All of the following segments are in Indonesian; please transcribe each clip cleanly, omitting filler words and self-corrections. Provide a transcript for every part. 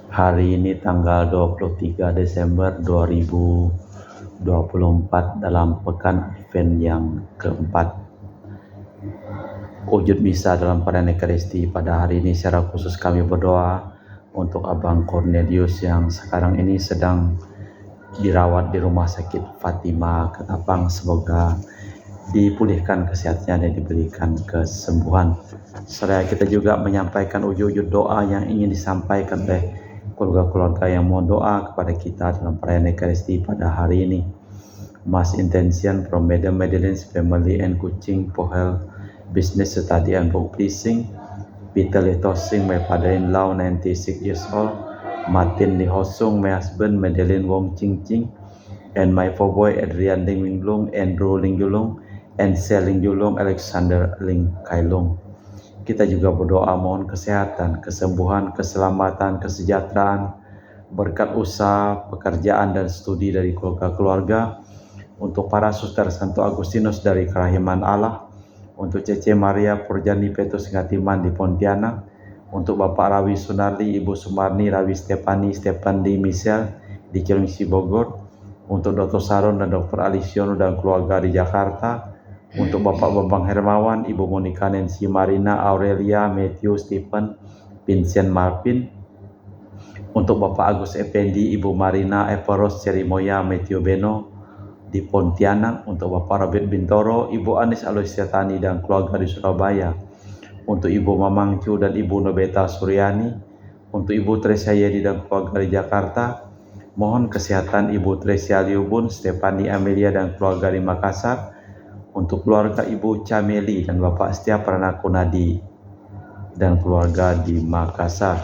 Hari ini tanggal 23 Desember 2024 dalam pekan Advent yang keempat. Wujud misa dalam perayaan Ekaristi pada hari ini secara khusus kami berdoa untuk Abang Cornelius yang sekarang ini sedang dirawat di Rumah Sakit Fatima Ketapang. Semoga dipulihkan kesehatannya dan diberikan kesembuhan. Seraya kita juga menyampaikan wujud-wujud doa yang ingin disampaikan oleh keluarga-keluarga yang mohon doa kepada kita dalam perayaan Ekaristi pada hari ini. Mass intention from Madam Madeline's family and Kuching for health, business, study and book pleasing. Peter Letosing, my father-in-law, 96 years old. Martin Lihosung, my husband, Madeline Wong Ching Ching. And my four boy, Adrian Ling Winglung, Andrew Ling Yulung, and Sel Ling Yulung, Alexander Ling Kailung. Kita juga berdoa mohon kesehatan, kesembuhan, keselamatan, kesejahteraan, berkat usaha, pekerjaan, dan studi dari keluarga-keluarga, untuk para suster Santo Agustinus dari Kerahiman Allah, untuk Cece Maria Purjani Petrus Ngatiman di Pontianak, untuk Bapak Rawi Sunardi, Ibu Sumarni, Rawi Stefani, Stefan di Michel di Cilengsi Bogor, untuk Dr. Saron dan Dr. Alisiono dan keluarga di Jakarta, untuk Bapak Bambang Hermawan, Ibu Monika Nancy Marina, Aurelia, Matthew, Stephen, Vincent Marvin, untuk Bapak Agus Effendi, Ibu Marina, Eperos, Cerimoya, Matthew Beno di Pontianak, untuk Bapak Robert Bintoro, Ibu Anis Aloysiatani dan keluarga di Surabaya, untuk Ibu Mamang Chu dan Ibu Nobeta Suryani, untuk Ibu Tresia Yedi dan keluarga di Jakarta. Mohon kesehatan Ibu Tresia Liubun, Stefani Amelia dan keluarga di Makassar, untuk keluarga Ibu Cameli dan Bapak Setia Pranakunadi dan keluarga di Makassar,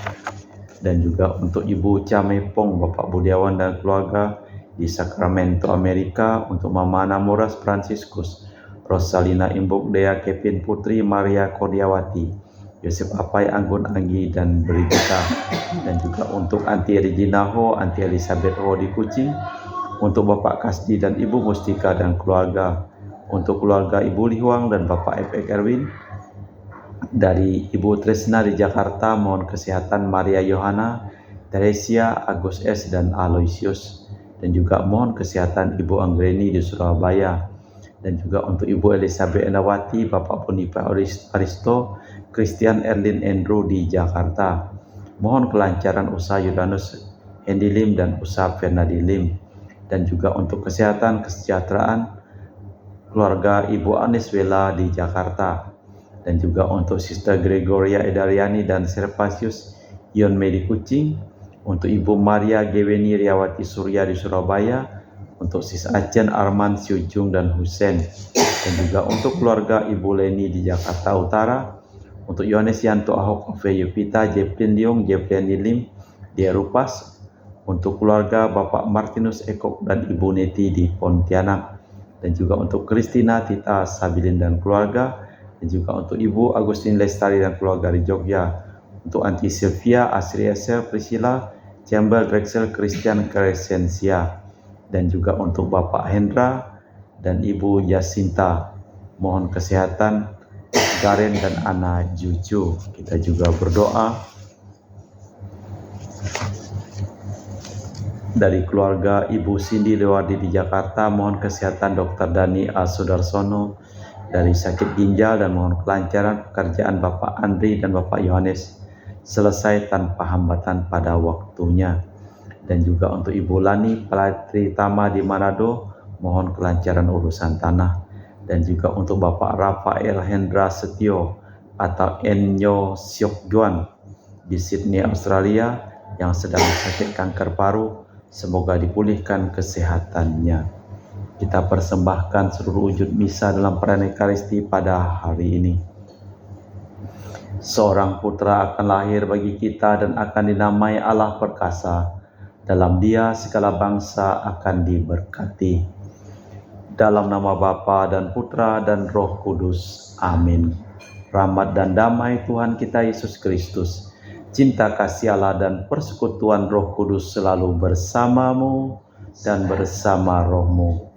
dan juga untuk Ibu Camepong, Bapak Budiawan dan keluarga di Sacramento, Amerika, untuk Mama Namuras Franciscus, Rosalina Imbuk Dea, Kevin Putri, Maria Kodiawati, Yosef Apai, Anggun Anggi, dan Brigita, dan juga untuk Anti Regina Ho, Anti Elizabeth Ho di Kucing, untuk Bapak Kasdi dan Ibu Mustika dan keluarga, untuk keluarga Ibu Lihuang dan Bapak F.X. Erwin, dari Ibu Tresna di Jakarta, mohon kesehatan Maria Yohana, Teresia, Agus S. dan Aloysius, dan juga mohon kesehatan Ibu Anggreni di Surabaya, dan juga untuk Ibu Elizabeth Endawati, Bapak Bonifa Aristo, Christian Erlin Andrew di Jakarta. Mohon kelancaran usaha Yudanus Hendy Lim dan usaha Fernadi Lim, dan juga untuk kesehatan kesejahteraan keluarga Ibu Anis Wela di Jakarta, dan juga untuk Sister Gregoria Edariani dan Servasius Ion Medi Kucing, untuk Ibu Maria Geweni Riawati Surya di Surabaya, untuk Sis Acen Arman Siujung dan Husen, dan juga untuk keluarga Ibu Leni di Jakarta Utara, untuk Yohanes Yanto Ahok Ove Yupita, Jeplin Liong, Jeplin Lim di Erupas, untuk keluarga Bapak Martinus Ekok dan Ibu Neti di Pontianak, dan juga untuk Kristina Tita Sabilin dan keluarga, dan juga untuk Ibu Agustin Lestari dan keluarga di Jogja, untuk Anti Sylvia, Asri Esel, Priscilla, Campbell, Drexel, Christian, Crescencia, dan juga untuk Bapak Hendra dan Ibu Jacinta. Mohon kesehatan Garen dan Ana Juju. Kita juga berdoa dari keluarga Ibu Cindy Lewardi di Jakarta, mohon kesehatan Dr. Dani A. Sudarsono dari sakit ginjal, dan mohon kelancaran pekerjaan Bapak Andri dan Bapak Yohanes selesai tanpa hambatan pada waktunya. Dan juga untuk Ibu Lani Pratritama di Manado, mohon kelancaran urusan tanah. Dan juga untuk Bapak Rafael Hendra Setio atau Enyo Siok Juan di Sydney, Australia, yang sedang sakit kanker paru, semoga dipulihkan kesehatannya. Kita persembahkan seluruh wujud misa dalam perayaan Ekaristi pada hari ini. Seorang putra akan lahir bagi kita dan akan dinamai Allah Perkasa. Dalam Dia segala bangsa akan diberkati. Dalam nama Bapa dan Putra dan Roh Kudus. Amin. Rahmat dan damai Tuhan kita Yesus Kristus, cinta kasih Allah dan persekutuan Roh Kudus selalu bersamamu dan bersama rohmu.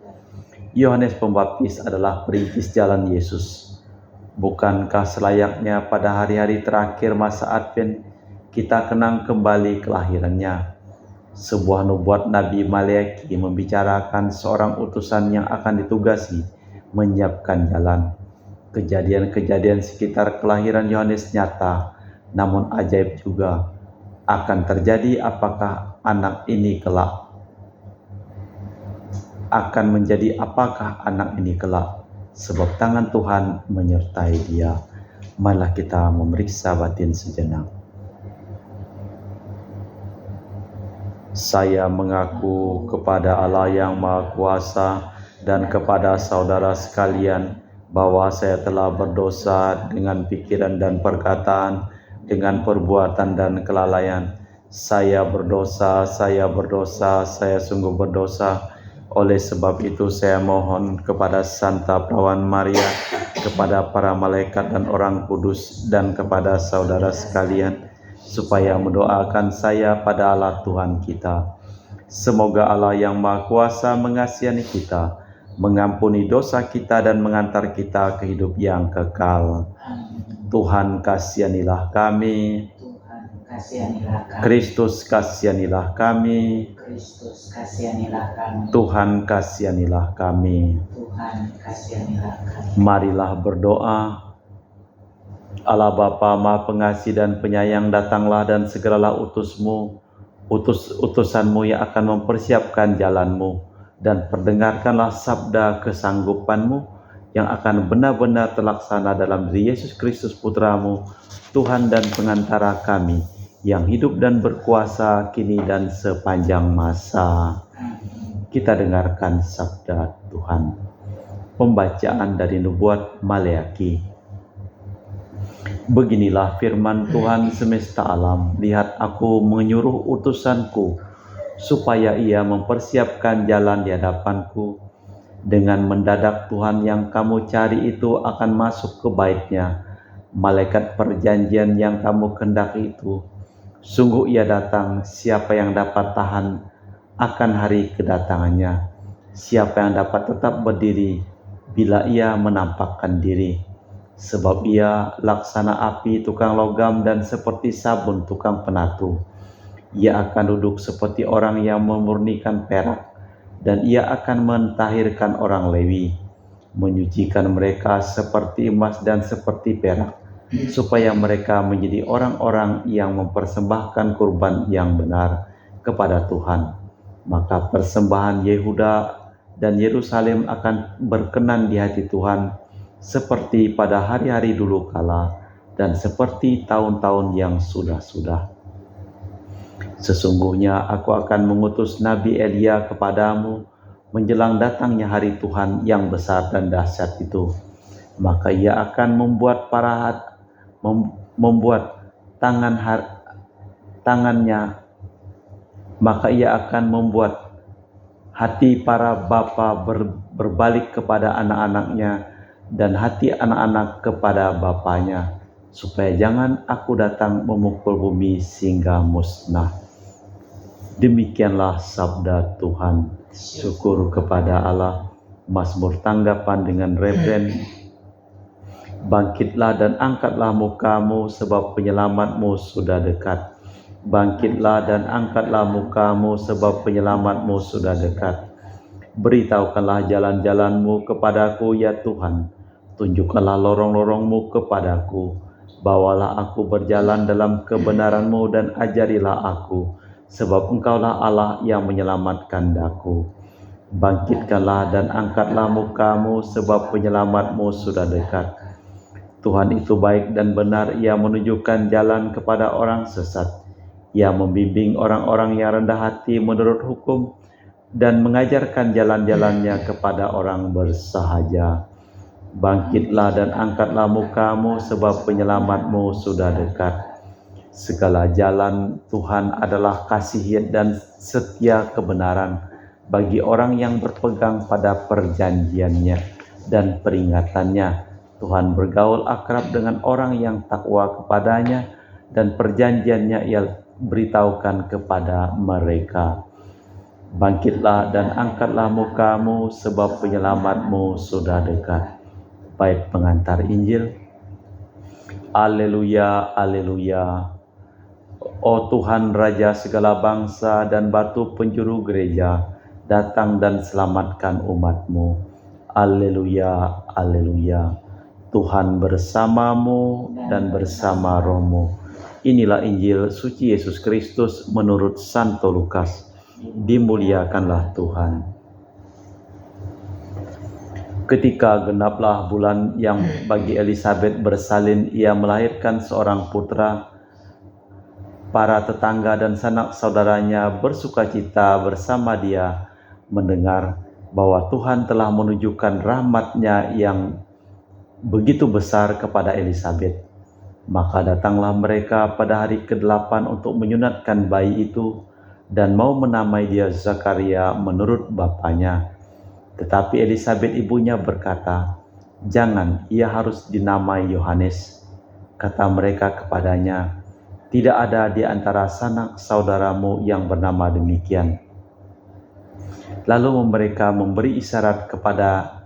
Yohanes Pembaptis adalah perintis jalan Yesus. Bukankah selayaknya pada hari-hari terakhir masa Advent kita kenang kembali kelahirannya. Sebuah nubuat Nabi Maleaki membicarakan seorang utusan yang akan ditugasi menyiapkan jalan. Kejadian-kejadian sekitar kelahiran Yohanes nyata, namun ajaib juga akan terjadi. Apakah anak ini kelak akan menjadi apakah anak ini kelak? Sebab tangan Tuhan menyertai dia. Marilah kita memeriksa batin sejenak. Saya mengaku kepada Allah yang Maha Kuasa dan kepada saudara sekalian bahwa saya telah berdosa dengan pikiran dan perkataan, dengan perbuatan dan kelalaian. Saya berdosa, saya sungguh berdosa. Oleh sebab itu saya mohon kepada Santa Perawan Maria, kepada para malaikat dan orang kudus, dan kepada saudara sekalian, supaya mendoakan saya pada Allah Tuhan kita. Semoga Allah yang Maha Kuasa mengasihi kita, mengampuni dosa kita dan mengantar kita ke hidup yang kekal. Tuhan kasihanilah kami. Kristus kasihanilah kami. Tuhan kasihanilah kami. Marilah berdoa. Allah Bapa Maha Pengasih dan Penyayang, datanglah dan segeralah utusanmu yang akan mempersiapkan jalanmu, dan perdengarkanlah sabda kesanggupanmu yang akan benar-benar terlaksana dalam diri Yesus Kristus Putramu, Tuhan dan pengantara kami, yang hidup dan berkuasa kini dan sepanjang masa. Kita dengarkan sabda Tuhan. Pembacaan dari nubuat Maleaki. Beginilah firman Tuhan semesta alam, lihat aku menyuruh utusanku, supaya ia mempersiapkan jalan di hadapanku. Dengan mendadak Tuhan yang kamu cari itu akan masuk ke baitnya, malaikat perjanjian yang kamu kendaki itu. Sungguh ia datang, siapa yang dapat tahan akan hari kedatangannya? Siapa yang dapat tetap berdiri bila ia menampakkan diri? Sebab ia laksana api tukang logam dan seperti sabun tukang penatu. Ia akan duduk seperti orang yang memurnikan perak, dan ia akan mentahirkan orang Lewi, menyucikan mereka seperti emas dan seperti perak, supaya mereka menjadi orang-orang yang mempersembahkan kurban yang benar kepada Tuhan. Maka persembahan Yehuda dan Yerusalem akan berkenan di hati Tuhan, seperti pada hari-hari dulu kala dan seperti tahun-tahun yang sudah-sudah. Sesungguhnya aku akan mengutus Nabi Elia kepadamu menjelang datangnya hari Tuhan yang besar dan dahsyat itu. Maka ia akan membuat hati para bapa berbalik kepada anak-anaknya, dan hati anak-anak kepada bapanya, supaya jangan aku datang memukul bumi sehingga musnah. Demikianlah sabda Tuhan. Syukur kepada Allah. Mazmur tanggapan dengan refren. Bangkitlah dan angkatlah mukamu, sebab penyelamatmu sudah dekat. Bangkitlah dan angkatlah mukamu, sebab penyelamatmu sudah dekat. Beritahukanlah jalan-jalanmu kepadaku, ya Tuhan. Tunjukkanlah lorong-lorongmu kepadaku. Bawalah aku berjalan dalam kebenaranmu dan ajarilah aku, sebab engkaulah Allah yang menyelamatkan daku. Bangkitkanlah dan angkatlah mukamu, sebab penyelamatmu sudah dekat. Tuhan itu baik dan benar, ia menunjukkan jalan kepada orang sesat. Ia membimbing orang-orang yang rendah hati menurut hukum, dan mengajarkan jalan-jalannya kepada orang bersahaja. Bangkitlah dan angkatlah mukamu, sebab penyelamatmu sudah dekat. Segala jalan Tuhan adalah kasih dan setia kebenaran bagi orang yang berpegang pada perjanjiannya dan peringatannya. Tuhan bergaul akrab dengan orang yang takwa kepadanya, dan perjanjiannya ia beritahukan kepada mereka. Bangkitlah dan angkatlah mukamu, sebab penyelamatmu sudah dekat. Bait pengantar Injil. Haleluya, haleluya. O Tuhan Raja segala bangsa dan batu penjuru gereja, datang dan selamatkan umat-Mu. Alleluia, alleluia. Tuhan bersamamu dan bersama rohmu. Inilah Injil suci Yesus Kristus menurut Santo Lukas. Dimuliakanlah Tuhan. Ketika genaplah bulan yang bagi Elisabet bersalin, ia melahirkan seorang putra. Para tetangga dan sanak saudaranya bersukacita bersama dia mendengar bahwa Tuhan telah menunjukkan rahmat-Nya yang begitu besar kepada Elisabet. Maka datanglah mereka pada hari ke-8 untuk menyunatkan bayi itu dan mau menamai dia Zakaria menurut bapaknya. Tetapi Elisabet ibunya berkata, "Jangan, ia harus dinamai Yohanes." Kata mereka kepadanya, "Tidak ada di antara sanak saudaramu yang bernama demikian." Lalu mereka memberi isyarat kepada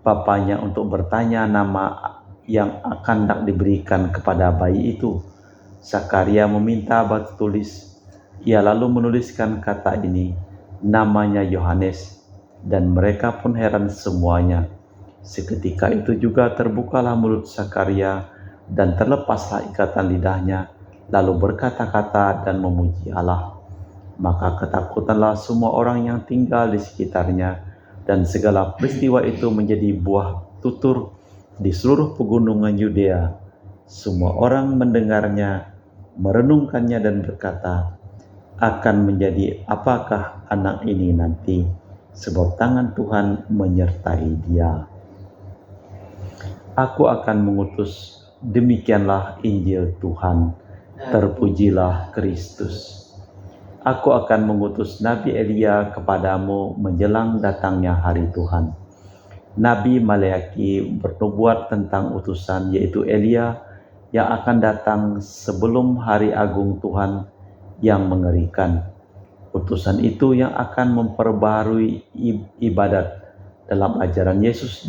bapaknya untuk bertanya nama yang akan diberikan kepada bayi itu. Zakaria meminta batu tulis. Ia lalu menuliskan kata ini, "Namanya Yohanes." Dan mereka pun heran semuanya. Seketika itu juga terbukalah mulut Zakaria dan terlepaslah ikatan lidahnya, lalu berkata-kata dan memuji Allah. Maka ketakutanlah semua orang yang tinggal di sekitarnya, dan segala peristiwa itu menjadi buah tutur di seluruh pegunungan Yudea. Semua orang mendengarnya, merenungkannya dan berkata, "Akan menjadi apakah anak ini nanti? Sebab tangan Tuhan menyertai dia." Aku akan mengutus. Demikianlah Injil Tuhan. Terpujilah Kristus. Aku akan mengutus Nabi Elia kepadamu menjelang datangnya hari Tuhan. Nabi Maleaki bernubuat tentang utusan, yaitu Elia, yang akan datang sebelum hari agung Tuhan yang mengerikan. Utusan itu yang akan memperbaharui ibadat. Dalam ajaran Yesus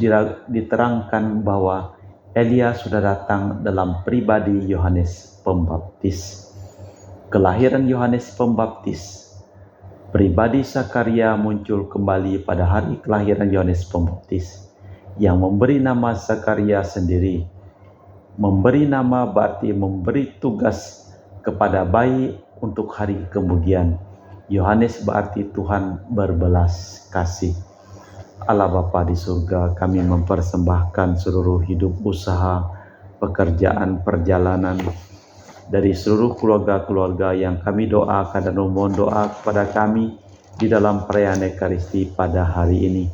diterangkan bahwa Elia sudah datang dalam pribadi Yohanes Pembaptis. Kelahiran Yohanes Pembaptis. Pribadi Zakaria muncul kembali pada hari kelahiran Yohanes Pembaptis, yang memberi nama Zakaria sendiri. Memberi nama berarti memberi tugas kepada bayi untuk hari kemudian. Yohanes berarti Tuhan berbelas kasih. Allah Bapa di surga, kami mempersembahkan seluruh hidup, usaha, pekerjaan, perjalanan dari seluruh keluarga-keluarga yang kami doakan dan memohon doa kepada kami di dalam perayaan Ekaristi pada hari ini.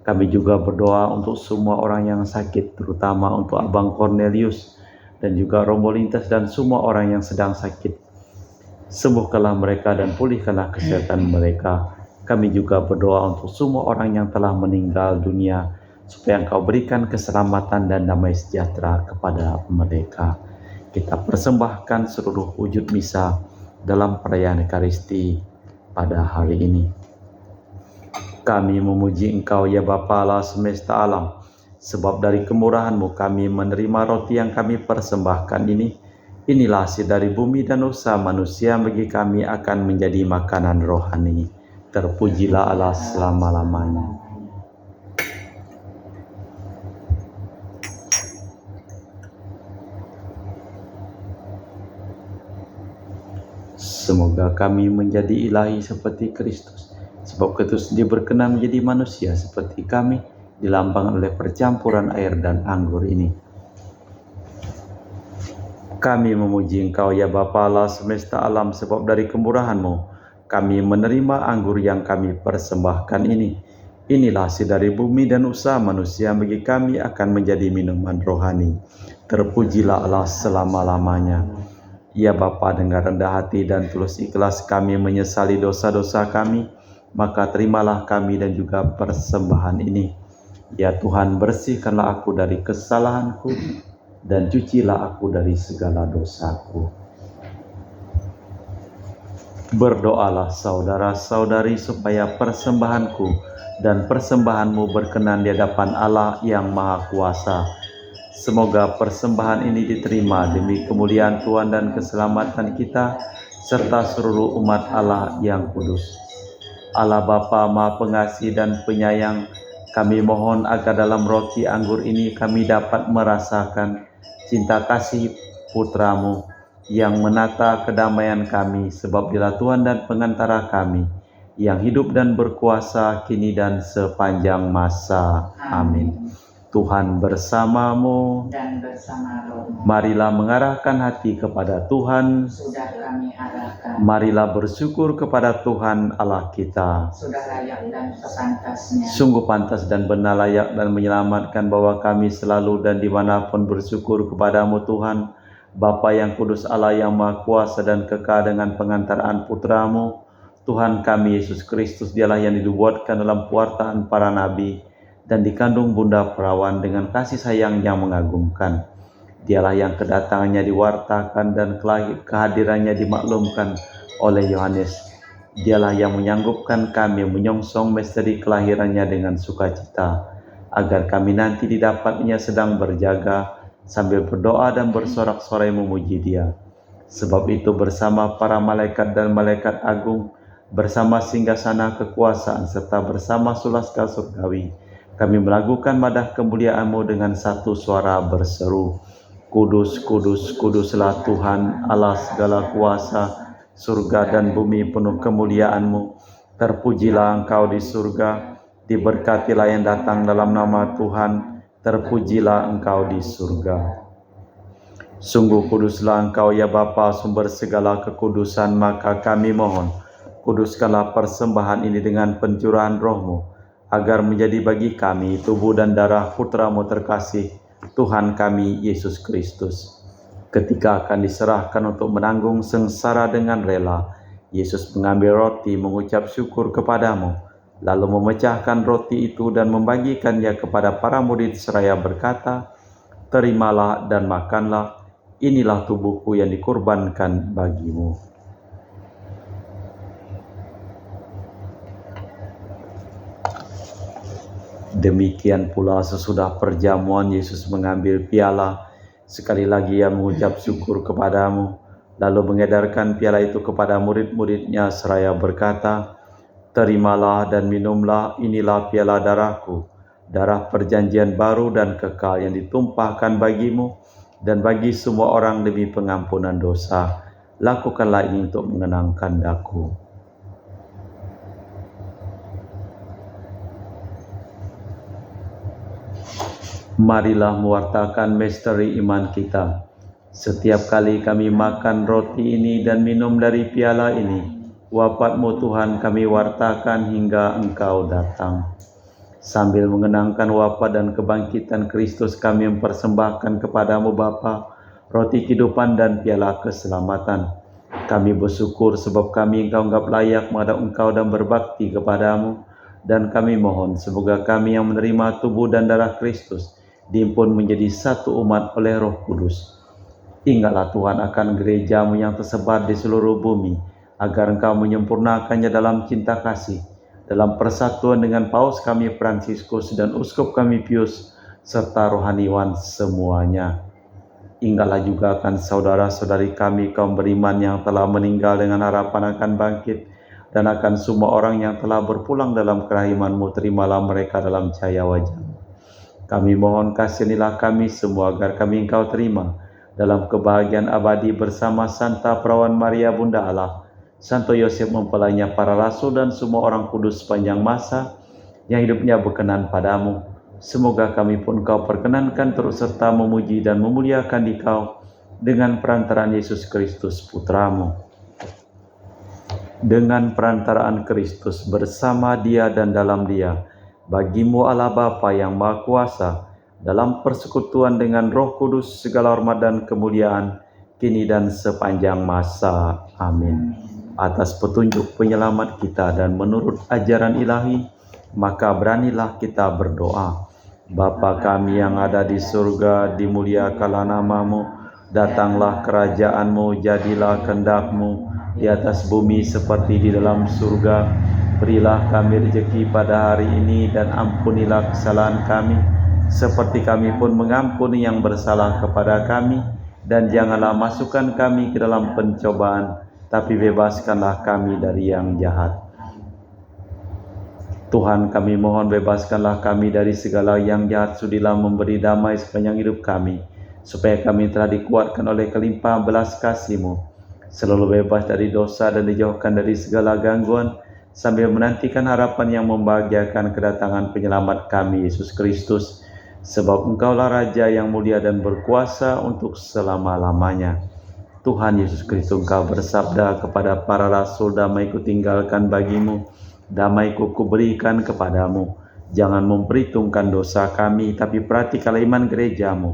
Kami juga berdoa untuk semua orang yang sakit, terutama untuk Abang Cornelius dan juga Romo Lintas dan semua orang yang sedang sakit. Sembuhkanlah mereka dan pulihkanlah kesehatan mereka. Kami juga berdoa untuk semua orang yang telah meninggal dunia, supaya Engkau berikan keselamatan dan damai sejahtera kepada mereka. Kita persembahkan seluruh wujud misa dalam perayaan Ekaristi pada hari ini. Kami memuji Engkau ya Bapa Allah semesta alam, sebab dari kemurahan-Mu kami menerima roti yang kami persembahkan ini. Inilah hasil dari bumi dan usaha manusia, bagi kami akan menjadi makanan rohani. Terpujilah Allah selama-lamanya. Semoga kami menjadi ilahi seperti Kristus, sebab Kristus dia berkenan menjadi manusia seperti kami, dilambangkan oleh percampuran air dan anggur ini. Kami memuji Engkau ya Bapa Allah semesta alam, sebab dari kemurahan-Mu kami menerima anggur yang kami persembahkan ini. Inilah hasil dari bumi dan usaha manusia, bagi kami akan menjadi minuman rohani. Terpujilah Allah selama-lamanya. Ya Bapa, dengan rendah hati dan tulus ikhlas kami menyesali dosa-dosa kami, maka terimalah kami dan juga persembahan ini. Ya Tuhan, bersihkanlah aku dari kesalahanku, dan cucilah aku dari segala dosaku. Berdoalah saudara-saudari supaya persembahanku dan persembahanmu berkenan di hadapan Allah yang Maha Kuasa, Semoga persembahan ini diterima demi kemuliaan Tuhan dan keselamatan kita, serta seluruh umat Allah yang kudus. Allah Bapa Maha Pengasih dan Penyayang, kami mohon agar dalam roti anggur ini kami dapat merasakan cinta kasih Putra-Mu yang menata kedamaian kami, sebab Dialah Tuhan dan pengantara kami, yang hidup dan berkuasa kini dan sepanjang masa. Amin. Tuhan bersamamu dan bersama rohmu. Marilah mengarahkan hati kepada Tuhan. Sudah kami arahkan. Marilah bersyukur kepada Tuhan Allah kita. Sudah layak dan sepantasnya. Sungguh pantas dan benar, layak dan menyelamatkan bahwa kami selalu dan dimanapun bersyukur kepadamu Tuhan, Bapa yang kudus, Allah yang maha kuasa dan kekal, dengan pengantaraan Putra-Mu, Tuhan kami Yesus Kristus. Dialah yang dinubuatkan dalam pewartaan para nabi dan dikandung Bunda Perawan dengan kasih sayang yang mengagumkan. Dialah yang kedatangannya diwartakan dan kehadirannya dimaklumkan oleh Yohanes. Dialah yang menyanggupkan kami menyongsong misteri kelahirannya dengan sukacita, agar kami nanti didapatnya sedang berjaga sambil berdoa dan bersorak-sorai memuji Dia. Sebab itu bersama para malaikat dan malaikat agung, bersama singgasana kekuasaan, serta bersama sulaska surgawi, kami melakukan madah kemuliaan-Mu dengan satu suara berseru, Kudus, kudus, kuduslah Tuhan Allah segala kuasa, surga dan bumi penuh kemuliaan-Mu. Terpujilah Engkau di surga, diberkatilah yang datang dalam nama Tuhan, terpujilah Engkau di surga. Sungguh kuduslah Engkau ya Bapa, sumber segala kekudusan, maka kami mohon, kuduskanlah persembahan ini dengan pencurahan Roh-Mu, agar menjadi bagi kami tubuh dan darah Putra-Mu terkasih, Tuhan kami Yesus Kristus. Ketika akan diserahkan untuk menanggung sengsara dengan rela, Yesus mengambil roti, mengucap syukur kepadamu, lalu memecahkan roti itu dan membagikannya kepada para murid seraya berkata, Terimalah dan makanlah, inilah tubuhku yang dikorbankan bagimu. Demikian pula sesudah perjamuan Yesus mengambil piala, sekali lagi Ia mengucap syukur kepadamu, lalu mengedarkan piala itu kepada murid-murid-Nya seraya berkata, Terimalah dan minumlah, inilah piala darahku, darah perjanjian baru dan kekal yang ditumpahkan bagimu dan bagi semua orang demi pengampunan dosa. Lakukanlah ini untuk mengenangkan Aku. Marilah mewartakan misteri iman kita. Setiap kali kami makan roti ini dan minum dari piala ini, wafat-Mu Tuhan kami wartakan hingga Engkau datang. Sambil mengenangkan wafat dan kebangkitan Kristus, kami mempersembahkan kepadamu Bapa, roti kehidupan dan piala keselamatan. Kami bersyukur sebab kami Engkau anggap layak menghadap Engkau dan berbakti kepadamu, dan kami mohon semoga kami yang menerima tubuh dan darah Kristus dihimpun menjadi satu umat oleh Roh Kudus. Ingatlah Tuhan akan gereja-Mu yang tersebar di seluruh bumi, agar Engkau menyempurnakannya dalam cinta kasih, dalam persatuan dengan Paus kami Fransiskus dan Uskup kami Pius, serta rohaniwan semuanya. Ingatlah juga akan saudara-saudari kami kaum beriman yang telah meninggal dengan harapan akan bangkit, dan akan semua orang yang telah berpulang dalam kerahiman-Mu, terimalah mereka dalam cahaya wajah-Mu. Kami mohon kasihanilah kami semua agar kami Engkau terima dalam kebahagiaan abadi bersama Santa Perawan Maria Bunda Allah, Santo Yosef mempelainya, para rasul dan semua orang kudus sepanjang masa yang hidupnya berkenan padamu. Semoga kami pun Engkau perkenankan terus serta memuji dan memuliakan Dikau dengan perantaraan Yesus Kristus Putra-Mu. Dengan perantaraan Kristus, bersama Dia dan dalam Dia, bagi-Mu Allah Bapa yang Maha Kuasa, dalam persekutuan dengan Roh Kudus, segala hormat dan kemuliaan kini dan sepanjang masa. Amin. Atas petunjuk penyelamat kita dan menurut ajaran ilahi, maka beranilah kita berdoa. Bapa kami yang ada di surga, dimuliakanlah nama-Mu, datanglah kerajaan-Mu, jadilah kehendak-Mu di atas bumi seperti di dalam surga. Berilah kami rezeki pada hari ini dan ampunilah kesalahan kami, seperti kami pun mengampuni yang bersalah kepada kami, dan janganlah masukkan kami ke dalam pencobaan, tapi bebaskanlah kami dari yang jahat. Tuhan, kami mohon bebaskanlah kami dari segala yang jahat, sudilah memberi damai sepanjang hidup kami, supaya kami telah dikuatkan oleh kelimpahan belas kasih-Mu, selalu bebas dari dosa dan dijauhkan dari segala gangguan, sambil menantikan harapan yang membahagiakan kedatangan penyelamat kami, Yesus Kristus, sebab Engkaulah Raja yang mulia dan berkuasa untuk selama-lamanya. Tuhan Yesus Kristus, Engkau bersabda kepada para rasul, damai kutinggalkan bagimu, damai-Ku kuberikan kepadamu. Jangan memperhitungkan dosa kami, tapi perhatikanlah iman gereja-Mu.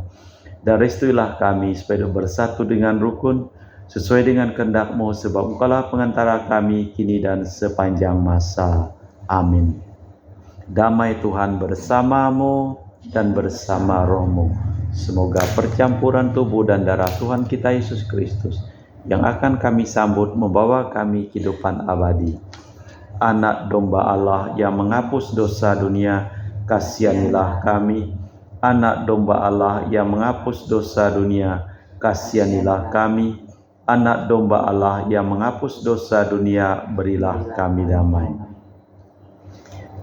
Dan restuilah kami supaya bersatu dengan rukun, sesuai dengan kehendak-Mu, sebab Engkaulah pengantara kami kini dan sepanjang masa. Amin. Damai Tuhan bersamamu dan bersama rohmu. Semoga percampuran tubuh dan darah Tuhan kita Yesus Kristus yang akan kami sambut membawa kami kehidupan abadi. Anak domba Allah yang menghapus dosa dunia, kasihanilah kami. Anak domba Allah yang menghapus dosa dunia, kasihanilah kami. Anak domba Allah yang menghapus dosa dunia, berilah kami damai.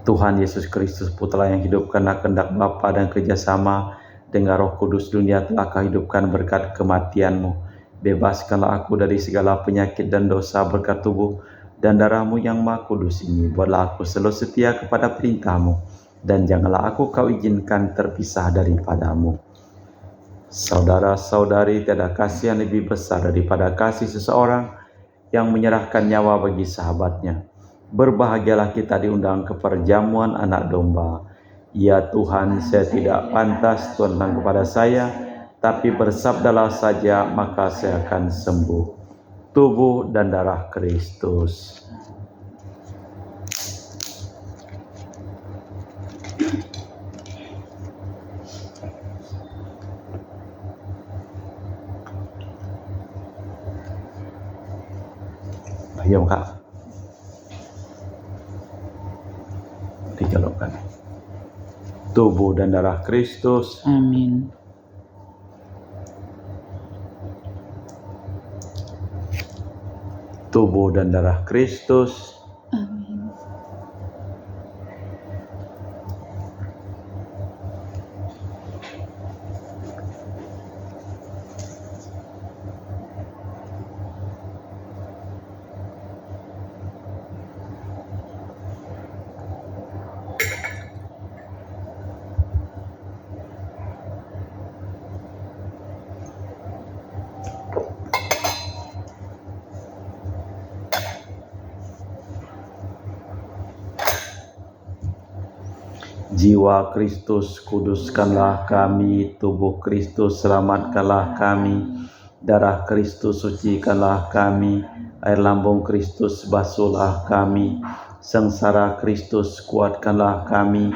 Tuhan Yesus Kristus, Putra yang hidup karena kehendak Bapa dan kerjasama dengan Roh Kudus, dunia telah Kau hidupkan berkat kematian-Mu. Bebaskanlah aku dari segala penyakit dan dosa berkat tubuh dan darah-Mu yang Maha Kudus ini. Buatlah aku selalu setia kepada perintah-Mu, dan janganlah aku Kau izinkan terpisah daripada-Mu. Saudara-saudari, tiada kasih yang lebih besar daripada kasih seseorang yang menyerahkan nyawa bagi sahabatnya. Berbahagialah kita diundang ke perjamuan anak domba. Ya Tuhan, saya tidak pantas Tuhan datang kepada saya, tapi bersabdalah saja maka saya akan sembuh. Tubuh dan darah Kristus. Ayo Kak, dijalurkan. Tubuh dan darah Kristus. Amin. Tubuh dan darah Kristus. Amin. Jiwa Kristus, kuduskanlah kami. Tubuh Kristus, selamatkanlah kami. Darah Kristus, sucikanlah kami. Air lambung Kristus, basuhlah kami. Sengsara Kristus, kuatkanlah kami.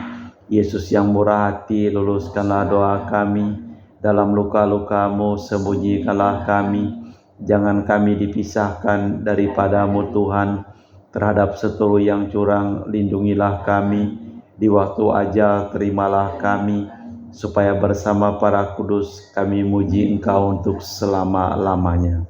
Yesus yang murah hati, luluskanlah doa kami. Dalam luka-luka-Mu, sembunyikanlah kami. Jangan kami dipisahkan daripada-Mu Tuhan. Terhadap seteru yang curang, lindungilah kami. Di waktu ajal terimalah kami, supaya bersama para kudus kami muji Engkau untuk selama-lamanya.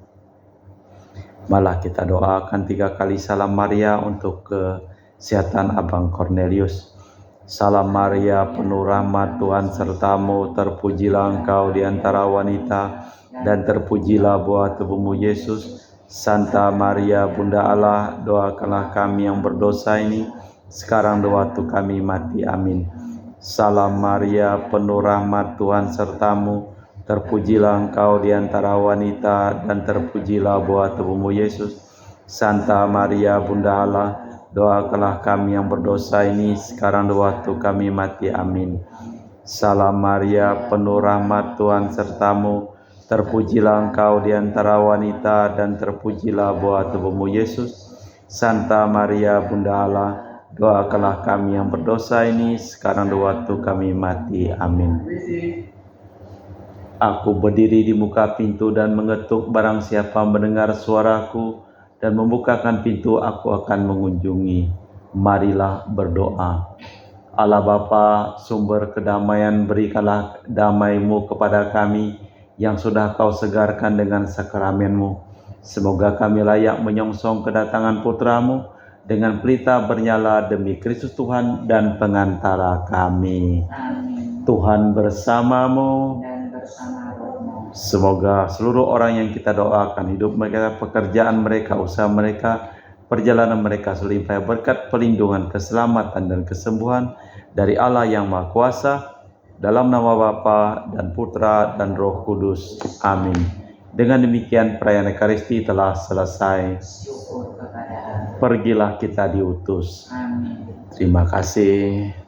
Malah kita doakan 3 kali salam Maria untuk kesehatan Abang Cornelius. Salam Maria, penuh rahmat, Tuhan serta-Mu, terpujilah Engkau di antara wanita, dan terpujilah buah tubuh-Mu Yesus. Santa Maria, Bunda Allah, doakanlah kami yang berdosa ini, sekarang di waktu kami mati. Amin. Salam Maria, penuh rahmat, Tuhan serta-Mu, terpujilah Engkau di antara wanita, dan terpujilah buah tubuh-Mu Yesus. Santa Maria, Bunda Allah, doakanlah kami yang berdosa ini, sekarang di waktu kami mati. Amin. Salam Maria, penuh rahmat, Tuhan serta-Mu, terpujilah Engkau di antara wanita, dan terpujilah buah tubuh-Mu Yesus. Santa Maria, Bunda Allah, doakanlah kami yang berdosa ini, sekarang di waktu kami mati. Amin. Aku berdiri di muka pintu dan mengetuk, barang siapa mendengar suaraku dan membukakan pintu, aku akan mengunjungi. Marilah berdoa. Allah Bapa, sumber kedamaian, berikanlah damai-Mu kepada kami yang sudah Kau segarkan dengan sakramen-Mu. Semoga kami layak menyongsong kedatangan Putra-Mu dengan pelita bernyala demi Kristus Tuhan dan pengantara kami. Amin. Tuhan bersamamu. Dan bersama rohmu. Semoga seluruh orang yang kita doakan, hidup mereka, pekerjaan mereka, usaha mereka, perjalanan mereka selimpah berkat pelindungan, keselamatan dan kesembuhan dari Allah yang Maha Kuasa, dalam nama Bapa dan Putra dan Roh Kudus. Amin. Dengan demikian perayaan Ekaristi telah selesai. Syukur kepada Allah. Pergilah kita diutus. Amin. Terima kasih.